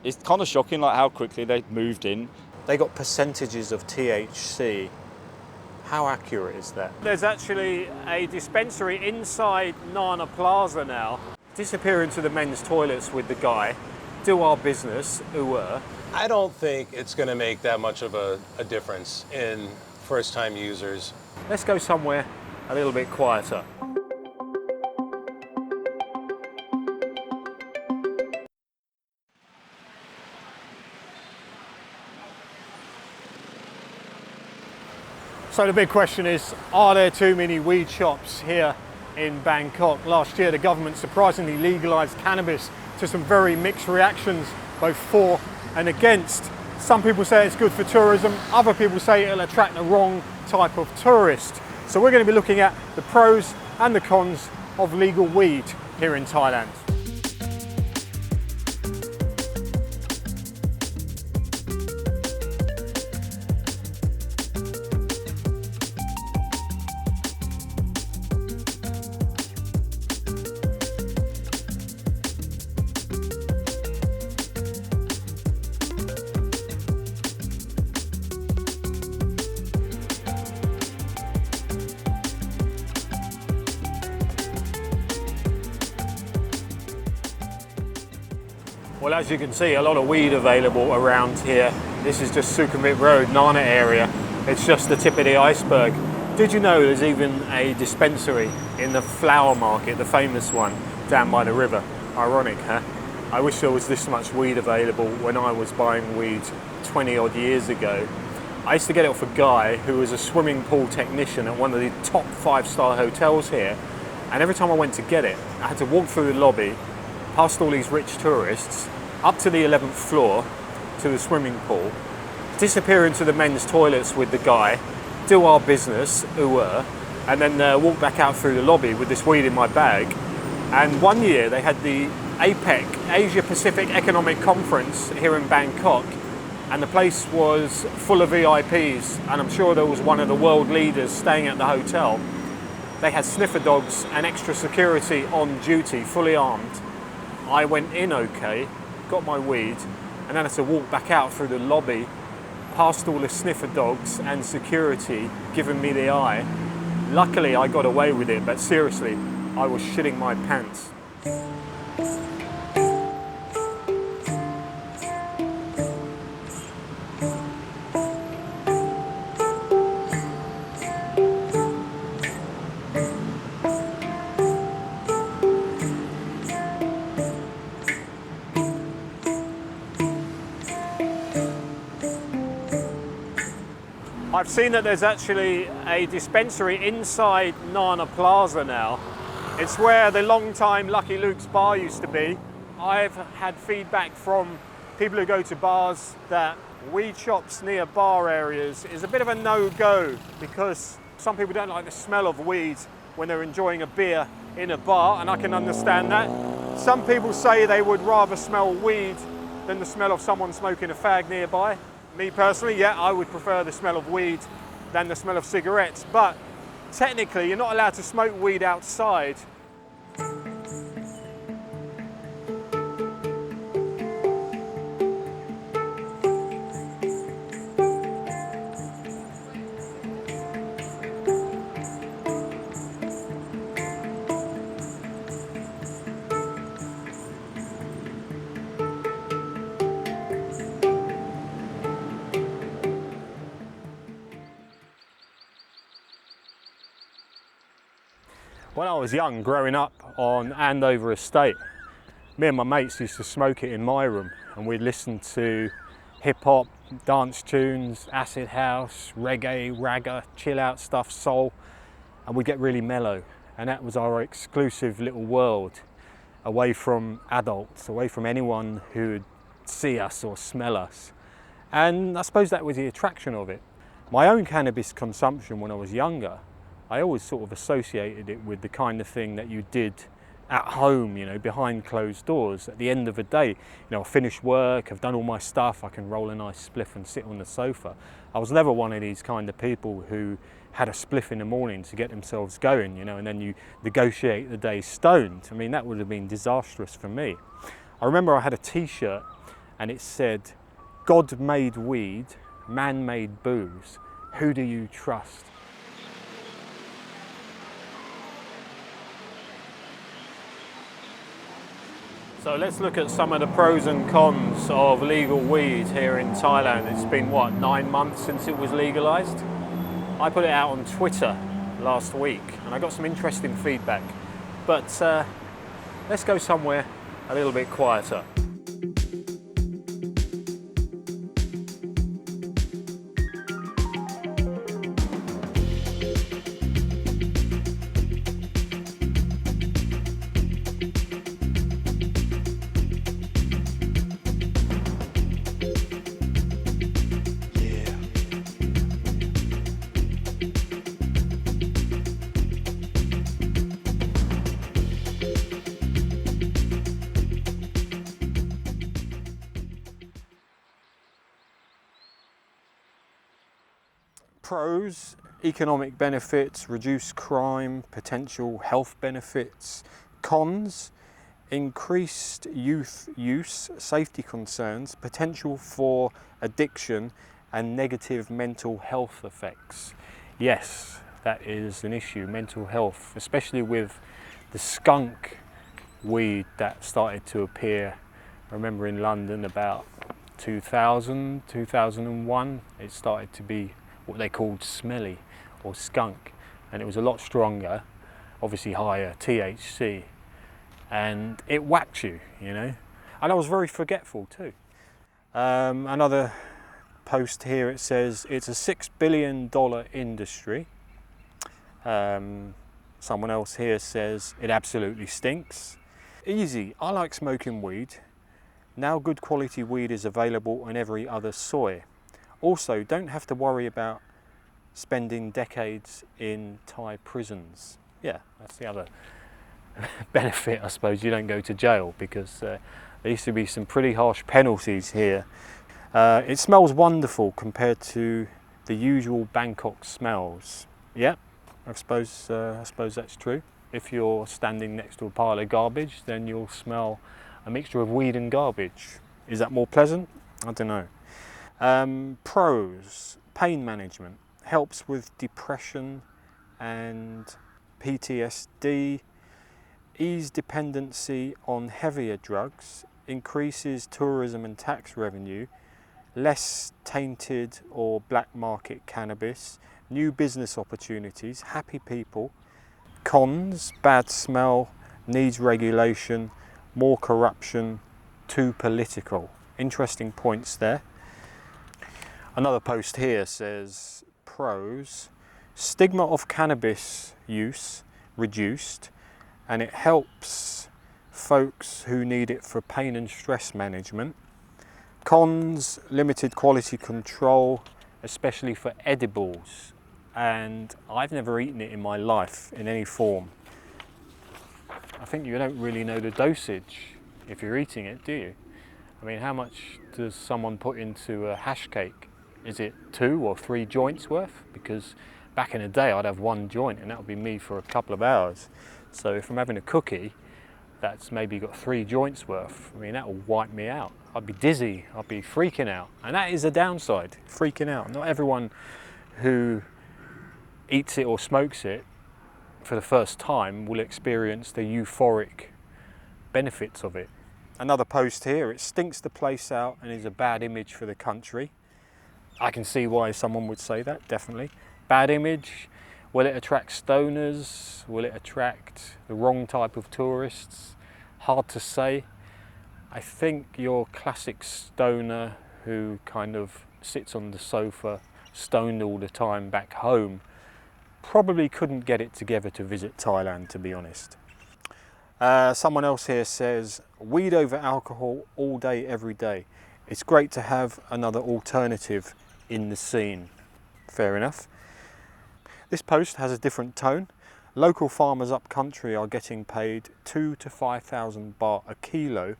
It's kind of shocking, like how quickly they moved in. They got percentages of THC. How accurate is that? There's actually a dispensary inside Nana Plaza now. Disappear into the men's toilets with the guy, do our business, Wwe'll. I don't think it's going to make that much of a difference in first-time users. Let's go somewhere a little bit quieter. So the big question is, are there too many weed shops here in Bangkok? Last year, the government surprisingly legalized cannabis to some very mixed reactions, both for and against. Some people say it's good for tourism, other people say it'll attract the wrong type of tourist. So we're going to be looking at the pros and the cons of legal weed here in Thailand. Well, as you can see, a lot of weed available around here. This is just Sukhumvit Road, Nana area. It's just the tip of the iceberg. Did you know there's even a dispensary in the flower market, the famous one, down by the river? Ironic, huh? I wish there was this much weed available when I was buying weed 20 odd years ago. I used to get it off a guy who was a swimming pool technician at one of the top 5-star hotels here. And every time I went to get it, I had to walk through the lobby, past all these rich tourists, up to the 11th floor to the swimming pool, disappear into the men's toilets with the guy, do our business, Wwe'll, and then walk back out through the lobby with this weed in my bag. And one year they had the APEC, Asia Pacific Economic Conference, here in Bangkok, and the place was full of VIPs, and I'm sure there was one of the world leaders staying at the hotel. They had sniffer dogs and extra security on duty, fully armed. I went in okay, got my weed, and then had to walk back out through the lobby, past all the sniffer dogs and security giving me the eye. Luckily I got away with it, but seriously, I was shitting my pants. I've seen that there's actually a dispensary inside Nana Plaza now. It's where the long-time Lucky Luke's bar used to be. I've had feedback from people who go to bars that weed shops near bar areas is a bit of a no-go because some people don't like the smell of weed when they're enjoying a beer in a bar, and I can understand that. Some people say they would rather smell weed than the smell of someone smoking a fag nearby. Me personally, yeah, I would prefer the smell of weed than the smell of cigarettes, but technically you're not allowed to smoke weed outside. When I was young, growing up on Andover Estate, me and my mates used to smoke it in my room, and we'd listen to hip-hop, dance tunes, acid house, reggae, ragga, chill-out stuff, soul, and we'd get really mellow. And that was our exclusive little world, away from adults, away from anyone who would see us or smell us. And I suppose that was the attraction of it. My own cannabis consumption when I was younger, I always sort of associated it with the kind of thing that you did at home, you know, behind closed doors. At the end of the day, you know, I finished work, I've done all my stuff, I can roll a nice spliff and sit on the sofa. I was never one of these kind of people who had a spliff in the morning to get themselves going, you know, and then you negotiate the day stoned. I mean, that would have been disastrous for me. I remember I had a t-shirt and it said, "God made weed, man made booze. Who do you trust?" So let's look at some of the pros and cons of legal weed here in Thailand. It's been, what, 9 months since it was legalized? I put it out on Twitter last week and I got some interesting feedback. But let's go somewhere a little bit quieter. Pros: economic benefits, reduced crime, potential health benefits. Cons: increased youth use, safety concerns, potential for addiction and negative mental health effects. Yes, that is an issue, mental health, especially with the skunk weed that started to appear. I remember in London about 2000, 2001, it started to be what they called smelly or skunk, and it was a lot stronger, obviously higher THC, and it whacked you, you know. And I was very forgetful too. Another post here, it says it's a $6 billion industry. Someone else here says it absolutely stinks. Easy, I like smoking weed. Now good quality weed is available on every other soy. Also, don't have to worry about spending decades in Thai prisons. Yeah, that's the other benefit, I suppose. You don't go to jail, because there used to be some pretty harsh penalties here. It smells wonderful compared to the usual Bangkok smells. Yeah, I suppose that's true. If you're standing next to a pile of garbage, then you'll smell a mixture of weed and garbage. Is that more pleasant? I don't know. Pros: pain management, helps with depression and PTSD, ease dependency on heavier drugs, increases tourism and tax revenue, less tainted or black market cannabis, new business opportunities, happy people. Cons: bad smell, needs regulation, more corruption, too political. Interesting points there. Another post here says, pros: stigma of cannabis use reduced, and it helps folks who need it for pain and stress management. Cons: limited quality control, especially for edibles, and I've never eaten it in my life in any form. I think you don't really know the dosage if you're eating it, do you? I mean, how much does someone put into a hash cake? Is it 2 or 3 joints worth? Because back in the day I'd have 1 joint and that would be me for a couple of hours. So if I'm having a cookie that's maybe got 3 joints worth, I mean, that will wipe me out. I'd be dizzy, I'd be freaking out. And that is a downside, freaking out. Not everyone who eats it or smokes it for the first time will experience the euphoric benefits of it. Another post here, it stinks the place out and is a bad image for the country. I can see why someone would say that, definitely. Bad image. Will it attract stoners? Will it attract the wrong type of tourists? Hard to say. I think your classic stoner who kind of sits on the sofa, stoned all the time back home, probably couldn't get it together to visit Thailand, to be honest. Someone else here says, weed over alcohol all day, every day. It's great to have another alternative in the scene. Fair enough. This post has a different tone. Local farmers up country are getting paid 2,000 to 5,000 baht a kilo.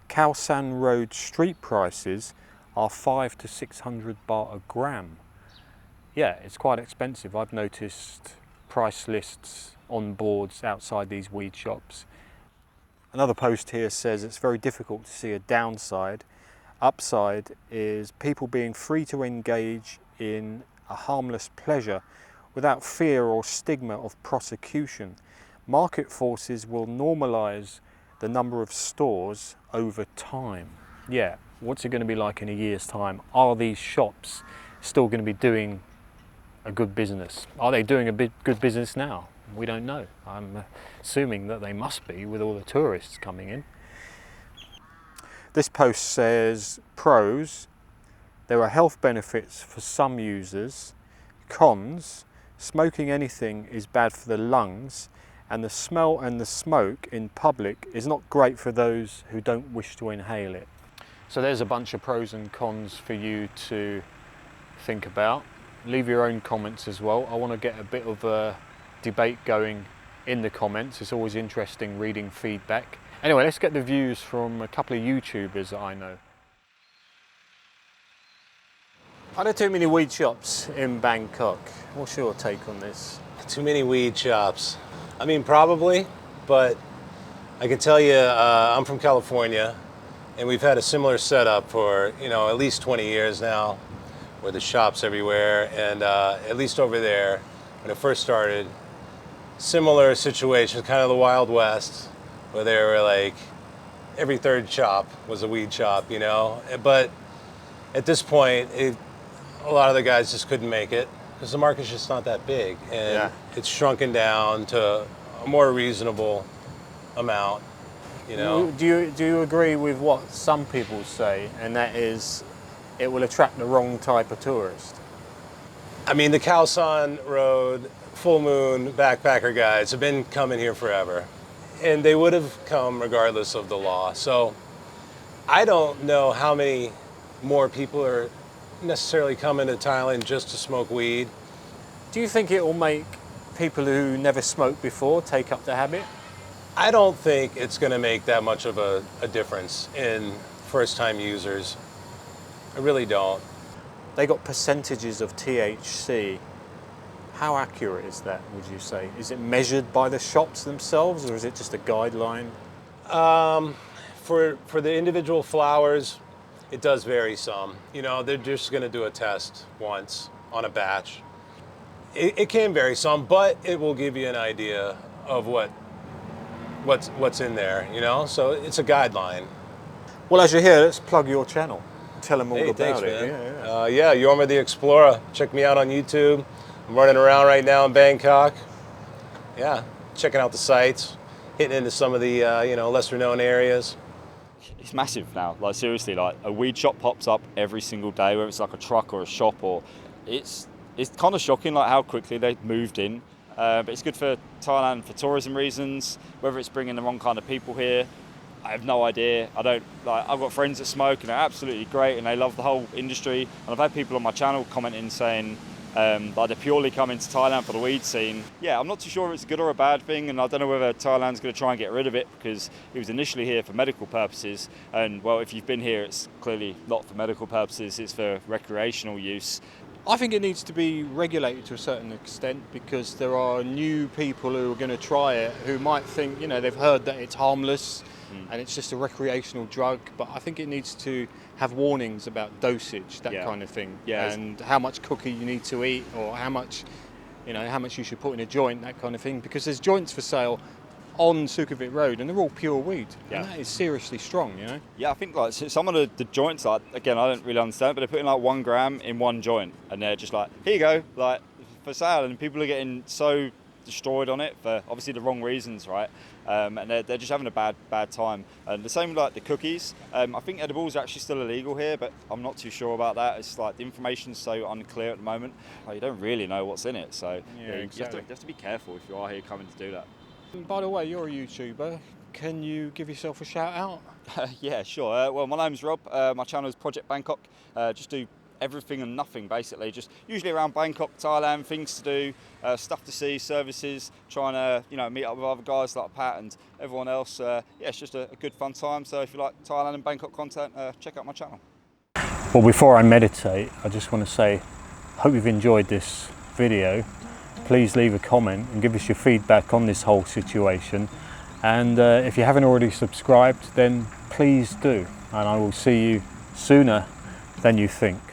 Khao San Road street prices are 500 to 600 baht a gram. Yeah, it's quite expensive. I've noticed price lists on boards outside these weed shops. Another post here says it's very difficult to see a downside upside is people being free to engage in a harmless pleasure without fear or stigma of prosecution. Market forces will normalise the number of stores over time. Yeah, what's it going to be like in a year's time? Are these shops still going to be doing a good business? Are they doing a good business now? We don't know. I'm assuming that they must be with all the tourists coming in. This post says, pros, there are health benefits for some users. Cons, smoking anything is bad for the lungs, and the smell and the smoke in public is not great for those who don't wish to inhale it. So there's a bunch of pros and cons for you to think about. Leave your own comments as well. I want to get a bit of a debate going in the comments. It's always interesting reading feedback. Anyway, let's get the views from a couple of YouTubers that I know. Are there too many weed shops in Bangkok? What's your take on this? Too many weed shops. I mean, probably, but I can tell you, I'm from California, and we've had a similar setup for, at least 20 years now, where there's shops everywhere, and at least over there, when it first started, similar situations, kind of the Wild West, where they were like, every third shop was a weed shop, But at this point, a lot of the guys just couldn't make it because the market's just not that big, and it's shrunken down to a more reasonable amount, Do you agree with what some people say, and that is it will attract the wrong type of tourist? I mean, the Khao San Road, Full Moon backpacker guys have been coming here forever, and they would have come regardless of the law. So I don't know how many more people are necessarily coming to Thailand just to smoke weed. Do you think it will make people who never smoked before take up the habit? I don't think it's going to make that much of a difference in first-time users. I really don't. They got percentages of THC. How accurate is that, would you say? Is it measured by the shops themselves, or is it just a guideline? For the individual flowers, it does vary some. They're just going to do a test once on a batch. It can vary some, but it will give you an idea of what's in there, So it's a guideline. Well, as you're here, let's plug your channel. Tell them all about thanks, it. Man. Yorma the Explorer. Check me out on YouTube. I'm running around right now in Bangkok. Yeah, checking out the sites, hitting into some of the lesser known areas. It's massive now. Like seriously, like a weed shop pops up every single day, whether it's like a truck or a shop, or it's kind of shocking like how quickly they've moved in. But it's good for Thailand for tourism reasons. Whether it's bringing the wrong kind of people here, I have no idea. I've got friends that smoke and they're absolutely great and they love the whole industry. And I've had people on my channel commenting saying like they're purely coming to Thailand for the weed scene. Yeah, I'm not too sure if it's a good or a bad thing, and I don't know whether Thailand's going to try and get rid of it because it was initially here for medical purposes. And well, if you've been here, it's clearly not for medical purposes, it's for recreational use. I think it needs to be regulated to a certain extent because there are new people who are going to try it who might think, they've heard that it's harmless and it's just a recreational drug, but I think it needs to have warnings about dosage, that kind of thing, and how much cookie you need to eat or how much you should put in a joint, that kind of thing, because there's joints for sale on Sukhumvit Road and they're all pure weed, and that is seriously strong, Yeah, I think like some of the joints, like, again, I don't really understand, but they're putting like 1 gram in one joint and they're just like, here you go, like for sale, and people are getting so destroyed on it for obviously the wrong reasons, right? And they're just having a bad time. And the same with like the cookies. I think edibles are actually still illegal here, but I'm not too sure about that. It's like the information's so unclear at the moment. Like, you don't really know what's in it, so exactly. you have to be careful if you are here coming to do that. By the way, you're a YouTuber. Can you give yourself a shout out? Yeah, sure. Well, my name's Rob. My channel is Project Bangkok. Just do everything and nothing, basically. Just usually around Bangkok, Thailand, things to do, stuff to see, services, trying to meet up with other guys like Pat and everyone else. It's just a good fun time. So if you like Thailand and Bangkok content, check out my channel. Well, before I meditate, I just want to say, hope you've enjoyed this video. Please leave a comment and give us your feedback on this whole situation. And if you haven't already subscribed, then please do. And I will see you sooner than you think.